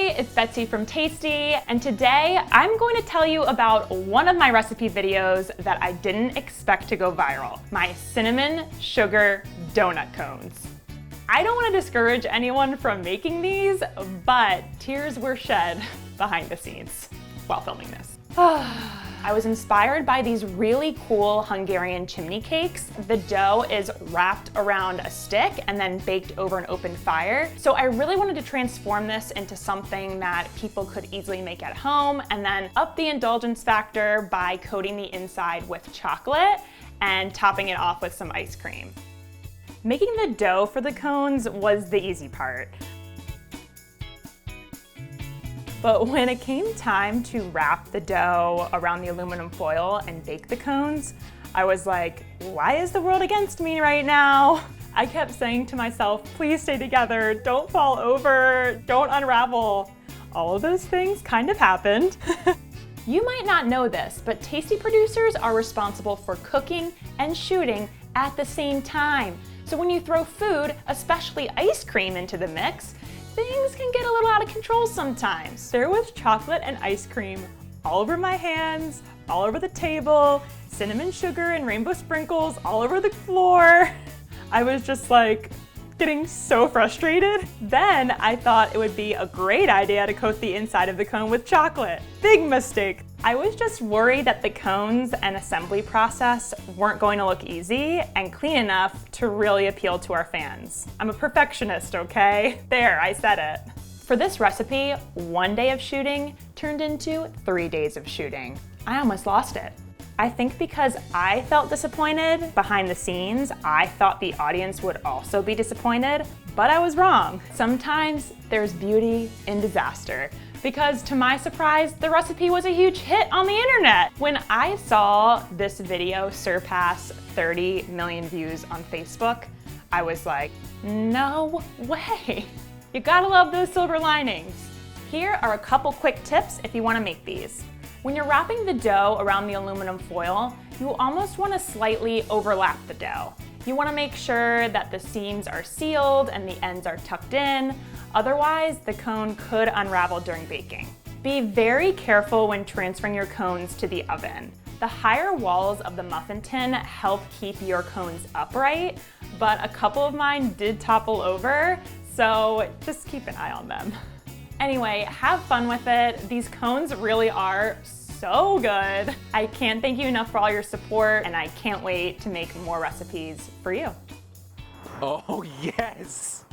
Hey, it's Betsy from Tasty, and today I'm going to tell you about one of my recipe videos that I didn't expect to go viral, my cinnamon sugar donut cones. I don't want to discourage anyone from making these, but tears were shed behind the scenes while filming this. I was inspired by these really cool Hungarian chimney cakes. The dough is wrapped around a stick and then baked over an open fire. So I really wanted to transform this into something that people could easily make at home and then up the indulgence factor by coating the inside with chocolate and topping it off with some ice cream. Making the dough for the cones was the easy part. But when it came time to wrap the dough around the aluminum foil and bake the cones, I was like, why is the world against me right now? I kept saying to myself, please stay together, don't fall over, don't unravel. All of those things kind of happened. You might not know this, but Tasty producers are responsible for cooking and shooting at the same time. So when you throw food, especially ice cream, into the mix, things can get a little out of control sometimes. There was chocolate and ice cream all over my hands, all over the table, cinnamon sugar and rainbow sprinkles all over the floor. I was just like getting so frustrated. Then I thought it would be a great idea to coat the inside of the cone with chocolate. Big mistake. I was just worried that the cones and assembly process weren't going to look easy and clean enough to really appeal to our fans. I'm a perfectionist, okay? There, I said it. For this recipe, 1 day of shooting turned into 3 days of shooting. I almost lost it. I think because I felt disappointed behind the scenes, I thought the audience would also be disappointed, but I was wrong. Sometimes there's beauty in disaster. Because to my surprise, the recipe was a huge hit on the internet. When I saw this video surpass 30 million views on Facebook, I was like, no way. You gotta love those silver linings. Here are a couple quick tips if you wanna make these. When you're wrapping the dough around the aluminum foil, you almost wanna slightly overlap the dough. You wanna make sure that the seams are sealed and the ends are tucked in. Otherwise, the cone could unravel during baking. Be very careful when transferring your cones to the oven. The higher walls of the muffin tin help keep your cones upright, but a couple of mine did topple over, so just keep an eye on them. Anyway, have fun with it. These cones really are so good. I can't thank you enough for all your support, and I can't wait to make more recipes for you. Oh, yes!